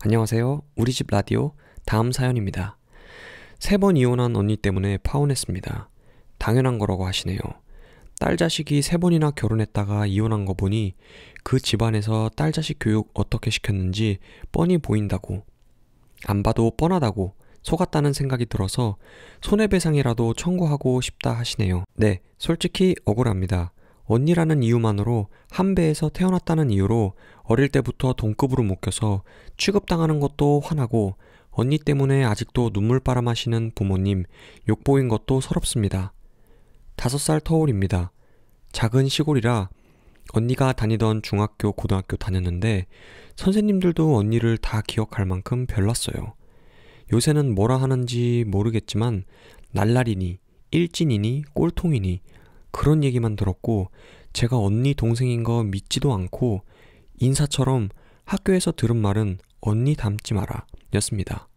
안녕하세요. 우리집 라디오 다음 사연입니다. 3번 이혼한 언니 때문에 파혼했습니다. 당연한 거라고 하시네요. 딸 자식이 3번이나 결혼했다가 이혼한 거 보니 그 집안에서 딸 자식 교육 어떻게 시켰는지 뻔히 보인다고, 안 봐도 뻔하다고 속았다는 생각이 들어서 손해배상이라도 청구하고 싶다 하시네요. 네, 솔직히 억울합니다. 언니라는 이유만으로 한 배에서 태어났다는 이유로 어릴 때부터 동급으로 묶여서 취급당하는 것도 화나고, 언니 때문에 아직도 눈물바람 하시는 부모님 욕보인 것도 서럽습니다. 5살 터울입니다. 작은 시골이라 언니가 다니던 중학교, 고등학교 다녔는데 선생님들도 언니를 다 기억할 만큼 별났어요. 요새는 뭐라 하는지 모르겠지만 날라리니, 일진이니, 꼴통이니 그런 얘기만 들었고, 제가 언니 동생인 거 믿지도 않고 인사처럼 학교에서 들은 말은 언니 닮지 마라 였습니다.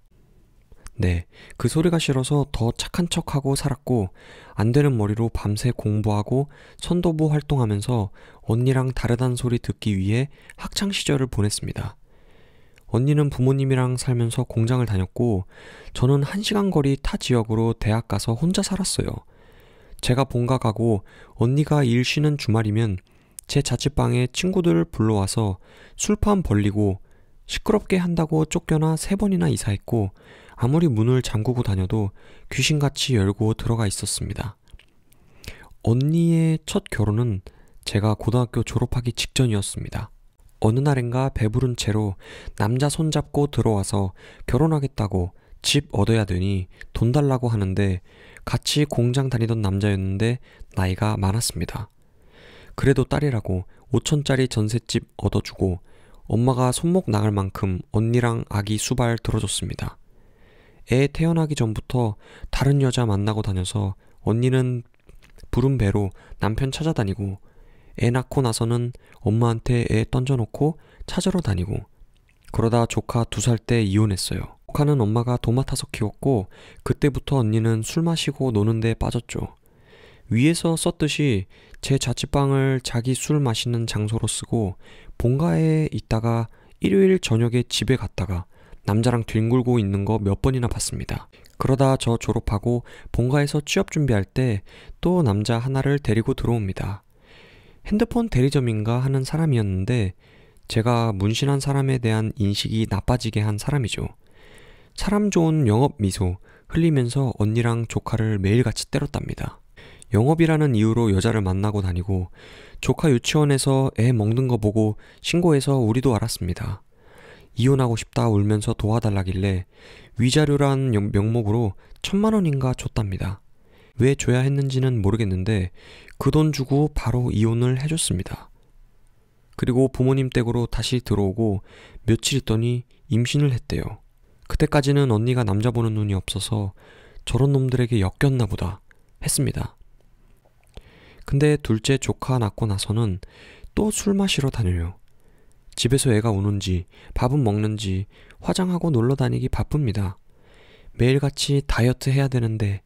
네, 그 소리가 싫어서 더 착한 척하고 살았고, 안 되는 머리로 밤새 공부하고 선도부 활동하면서 언니랑 다르단 소리 듣기 위해 학창시절을 보냈습니다. 언니는 부모님이랑 살면서 공장을 다녔고, 저는 1시간 거리 타 지역으로 대학 가서 혼자 살았어요. 제가 본가 가고 언니가 일 쉬는 주말이면 제 자취방에 친구들 불러와서 술판 벌리고 시끄럽게 한다고 쫓겨나 3번이나 이사했고, 아무리 문을 잠그고 다녀도 귀신같이 열고 들어가 있었습니다. 언니의 첫 결혼은 제가 고등학교 졸업하기 직전이었습니다. 어느 날인가 배부른 채로 남자 손잡고 들어와서 결혼하겠다고 집 얻어야 되니 돈 달라고 하는데, 같이 공장 다니던 남자였는데 나이가 많았습니다. 그래도 딸이라고 5천짜리 전셋집 얻어주고 엄마가 손목 나갈 만큼 언니랑 아기 수발 들어줬습니다. 애 태어나기 전부터 다른 여자 만나고 다녀서 언니는 부른 배로 남편 찾아다니고, 애 낳고 나서는 엄마한테 애 던져놓고 찾으러 다니고, 그러다 조카 2살 때 이혼했어요. 조카는 엄마가 도맡아서 키웠고, 그때부터 언니는 술 마시고 노는 데 빠졌죠. 위에서 썼듯이 제 자취방을 자기 술 마시는 장소로 쓰고, 본가에 있다가 일요일 저녁에 집에 갔다가 남자랑 뒹굴고 있는 거 몇 번이나 봤습니다. 그러다 저 졸업하고 본가에서 취업 준비할 때 또 남자 하나를 데리고 들어옵니다. 핸드폰 대리점인가 하는 사람이었는데 제가 문신한 사람에 대한 인식이 나빠지게 한 사람이죠. 사람 좋은 영업 미소 흘리면서 언니랑 조카를 매일같이 때렸답니다. 영업이라는 이유로 여자를 만나고 다니고, 조카 유치원에서 애 먹는 거 보고 신고해서 우리도 알았습니다. 이혼하고 싶다 울면서 도와달라길래 위자료란 명목으로 1,000만 원인가 줬답니다. 왜 줘야 했는지는 모르겠는데 그 돈 주고 바로 이혼을 해줬습니다. 그리고 부모님 댁으로 다시 들어오고 며칠 있더니 임신을 했대요. 그때까지는 언니가 남자 보는 눈이 없어서 저런 놈들에게 엮였나 보다 했습니다. 근데 둘째 조카 낳고 나서는 또 술 마시러 다녀요. 집에서 애가 우는지 밥은 먹는지 화장하고 놀러 다니기 바쁩니다. 매일같이 다이어트 해야 되는데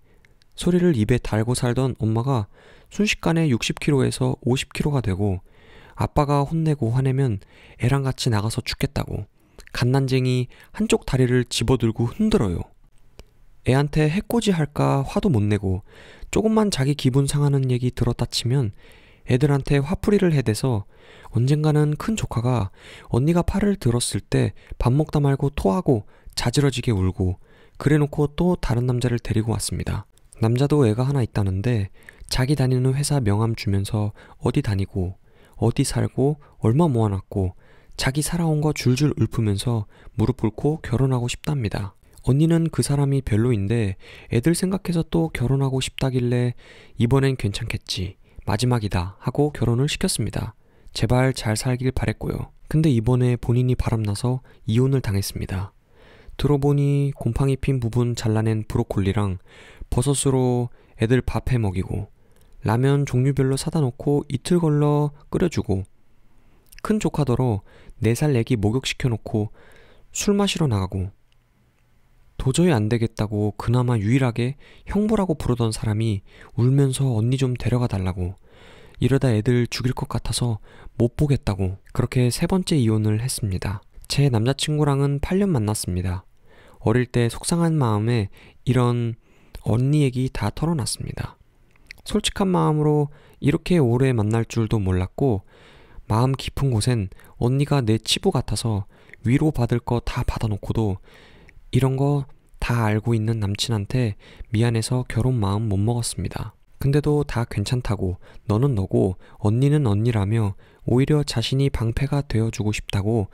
소리를 입에 달고 살던 엄마가 순식간에 60kg에서 50kg가 되고, 아빠가 혼내고 화내면 애랑 같이 나가서 죽겠다고 갓난쟁이 한쪽 다리를 집어들고 흔들어요. 애한테 해코지 할까 화도 못 내고, 조금만 자기 기분 상하는 얘기 들었다 치면 애들한테 화풀이를 해대서 언젠가는 큰 조카가 언니가 팔을 들었을 때 밥 먹다 말고 토하고 자지러지게 울고, 그래놓고 또 다른 남자를 데리고 왔습니다. 남자도 애가 하나 있다는데 자기 다니는 회사 명함 주면서 어디 다니고 어디 살고 얼마 모아놨고 자기 살아온 거 줄줄 읊으면서 무릎 꿇고 결혼하고 싶답니다. 언니는 그 사람이 별로인데 애들 생각해서 또 결혼하고 싶다길래 이번엔 괜찮겠지, 마지막이다 하고 결혼을 시켰습니다. 제발 잘 살길 바랬고요. 근데 이번에 본인이 바람나서 이혼을 당했습니다. 들어보니 곰팡이 핀 부분 잘라낸 브로콜리랑 버섯으로 애들 밥 해 먹이고, 라면 종류별로 사다 놓고 이틀 걸러 끓여주고, 큰 조카더러 4살 애기 목욕시켜 놓고 술 마시러 나가고, 도저히 안 되겠다고 그나마 유일하게 형부라고 부르던 사람이 울면서 언니 좀 데려가 달라고, 이러다 애들 죽일 것 같아서 못 보겠다고 그렇게 3번째 이혼을 했습니다. 제 남자친구랑은 8년 만났습니다. 어릴 때 속상한 마음에 이런 언니 얘기 다 털어놨습니다. 솔직한 마음으로 이렇게 오래 만날 줄도 몰랐고 마음 깊은 곳엔 언니가 내 치부 같아서 위로받을 거 다 받아놓고도 이런 거 다 알고 있는 남친한테 미안해서 결혼 마음 못 먹었습니다. 근데도 다 괜찮다고 너는 너고 언니는 언니라며 오히려 자신이 방패가 되어주고 싶다고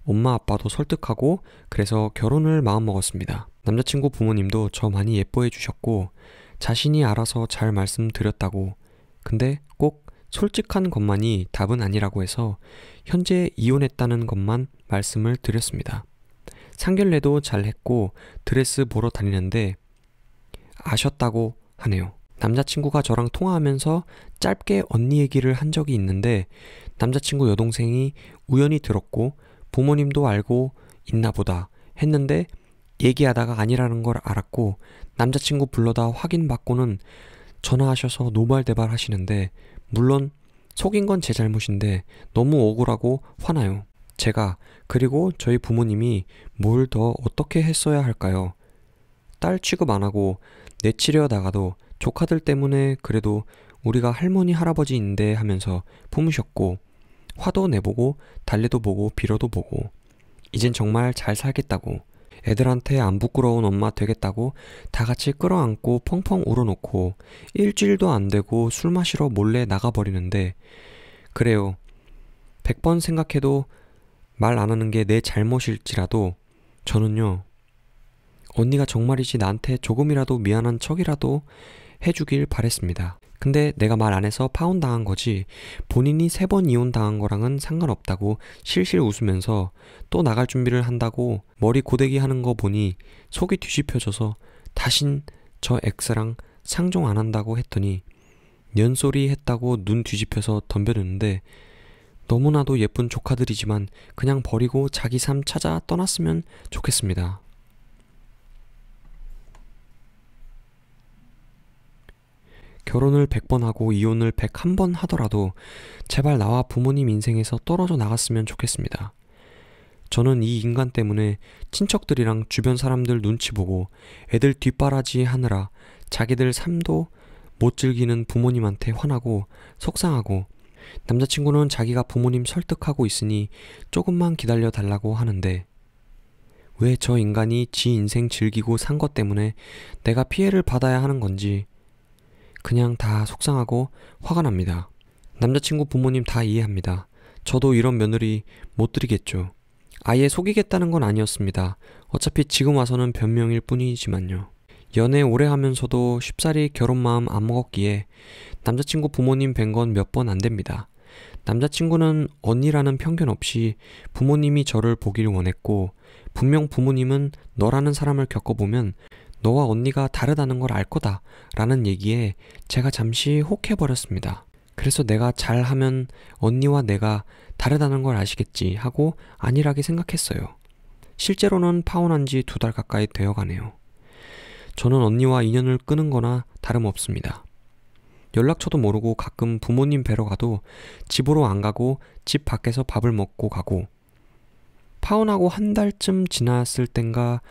엄마 아빠도 설득하고 그래서 결혼을 마음먹었습니다. 남자친구 부모님도 저 많이 예뻐해 주셨고 자신이 알아서 잘 말씀드렸다고 근데 꼭 솔직한 것만이 답은 아니라고 해서 현재 이혼했다는 것만 말씀을 드렸습니다. 상견례도 잘했고 드레스 보러 다니는데 아셨다고 하네요. 남자친구가 저랑 통화하면서 짧게 언니 얘기를 한 적이 있는데 남자친구 여동생이 우연히 들었고 부모님도 알고 있나 보다 했는데 얘기하다가 아니라는 걸 알았고 남자친구 불러다 확인받고는 전화하셔서 노발대발 하시는데 물론 속인 건 제 잘못인데 너무 억울하고 화나요. 제가 그리고 저희 부모님이 뭘 더 어떻게 했어야 할까요? 딸 취급 안 하고 내치려 나가도 조카들 때문에 그래도 우리가 할머니 할아버지인데 하면서 품으셨고 화도 내보고 달래도 보고 빌어도 보고 이젠 정말 잘 살겠다고 애들한테 안 부끄러운 엄마 되겠다고 다 같이 끌어안고 펑펑 울어놓고 일주일도 안 되고 술 마시러 몰래 나가버리는데 그래요. 100번 생각해도 말 안 하는 게 내 잘못일지라도 저는요. 언니가 정말이지 나한테 조금이라도 미안한 척이라도 해주길 바랬습니다. 근데 내가 말 안 해서 파혼당한 거지 본인이 3번 이혼당한 거랑은 상관없다고 실실 웃으면서 또 나갈 준비를 한다고 머리 고데기 하는 거 보니 속이 뒤집혀져서 다신 저 엑스랑 상종 안 한다고 했더니 년소리 했다고 눈 뒤집혀서 덤벼드는데 너무나도 예쁜 조카들이지만 그냥 버리고 자기 삶 찾아 떠났으면 좋겠습니다. 결혼을 100번 하고 이혼을 101번 하더라도 제발 나와 부모님 인생에서 떨어져 나갔으면 좋겠습니다. 저는 이 인간 때문에 친척들이랑 주변 사람들 눈치 보고 애들 뒷바라지 하느라 자기들 삶도 못 즐기는 부모님한테 화나고 속상하고 남자친구는 자기가 부모님 설득하고 있으니 조금만 기다려 달라고 하는데 왜 저 인간이 지 인생 즐기고 산 것 때문에 내가 피해를 받아야 하는 건지 그냥 다 속상하고 화가 납니다. 남자친구 부모님 다 이해합니다. 저도 이런 며느리 못 드리겠죠. 아예 속이겠다는 건 아니었습니다. 어차피 지금 와서는 변명일 뿐이지만요. 연애 오래 하면서도 쉽사리 결혼 마음 안 먹었기에 남자친구 부모님 뵌 건 몇 번 안 됩니다. 남자친구는 언니라는 편견 없이 부모님이 저를 보길 원했고 분명 부모님은 너라는 사람을 겪어보면 너와 언니가 다르다는 걸 알 거다 라는 얘기에 제가 잠시 혹해버렸습니다. 그래서 내가 잘하면 언니와 내가 다르다는 걸 아시겠지 하고 안일하게 생각했어요. 실제로는 파혼한 지 2달 가까이 되어가네요. 저는 언니와 인연을 끊은 거나 다름없습니다. 연락처도 모르고 가끔 부모님 뵈러 가도 집으로 안 가고 집 밖에서 밥을 먹고 가고 파혼하고 1달쯤 지났을 땐가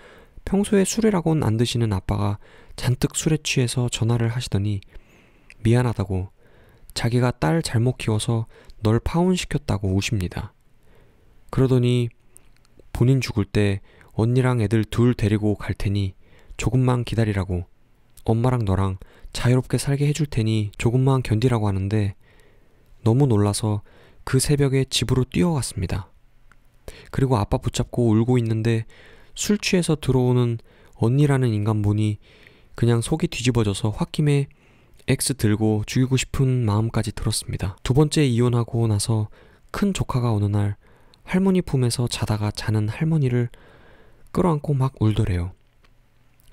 평소에 술이라고는 안 드시는 아빠가 잔뜩 술에 취해서 전화를 하시더니 미안하다고 자기가 딸 잘못 키워서 널 파혼시켰다고 우십니다. 그러더니 본인 죽을 때 언니랑 애들 둘 데리고 갈 테니 조금만 기다리라고 엄마랑 너랑 자유롭게 살게 해줄 테니 조금만 견디라고 하는데 너무 놀라서 그 새벽에 집으로 뛰어갔습니다. 그리고 아빠 붙잡고 울고 있는데 술 취해서 들어오는 언니라는 인간 보니 그냥 속이 뒤집어져서 홧김에 X 들고 죽이고 싶은 마음까지 들었습니다. 2번째 이혼하고 나서 큰 조카가 어느 날 할머니 품에서 자다가 자는 할머니를 끌어안고 막 울더래요.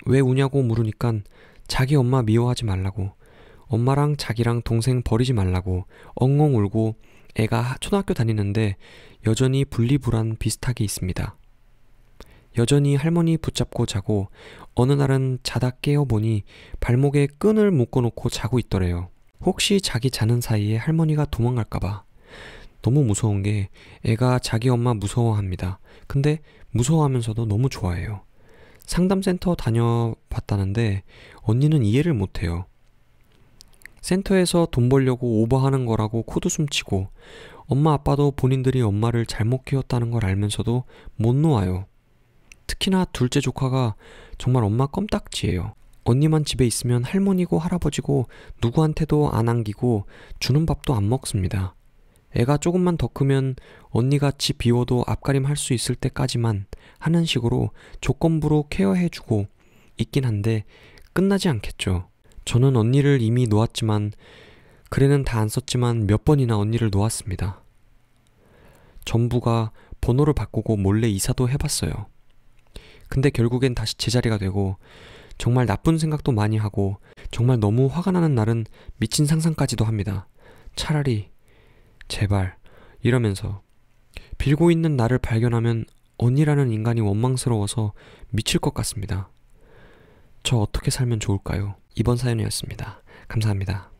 왜 우냐고 물으니깐 자기 엄마 미워하지 말라고 엄마랑 자기랑 동생 버리지 말라고 엉엉 울고 애가 초등학교 다니는데 여전히 분리불안 비슷하게 있습니다. 여전히 할머니 붙잡고 자고 어느 날은 자다 깨어보니 발목에 끈을 묶어놓고 자고 있더래요. 혹시 자기 자는 사이에 할머니가 도망갈까봐 너무 무서운 게 애가 자기 엄마 무서워합니다. 근데 무서워하면서도 너무 좋아해요. 상담센터 다녀봤다는데 언니는 이해를 못해요. 센터에서 돈 벌려고 오버하는 거라고 코드숨 치고 엄마 아빠도 본인들이 엄마를 잘못 키웠다는 걸 알면서도 못 놓아요. 특히나 둘째 조카가 정말 엄마 껌딱지예요. 언니만 집에 있으면 할머니고 할아버지고 누구한테도 안 안기고 주는 밥도 안 먹습니다. 애가 조금만 더 크면 언니가 집 비워도 앞가림 할 수 있을 때까지만 하는 식으로 조건부로 케어해주고 있긴 한데 끝나지 않겠죠. 저는 언니를 이미 놓았지만 글에는 다 안 썼지만 몇 번이나 언니를 놓았습니다. 전부가 번호를 바꾸고 몰래 이사도 해봤어요. 근데 결국엔 다시 제자리가 되고 정말 나쁜 생각도 많이 하고 정말 너무 화가 나는 날은 미친 상상까지도 합니다. 차라리 제발 이러면서 빌고 있는 나를 발견하면 언니라는 인간이 원망스러워서 미칠 것 같습니다. 저 어떻게 살면 좋을까요? 이번 사연이었습니다. 감사합니다.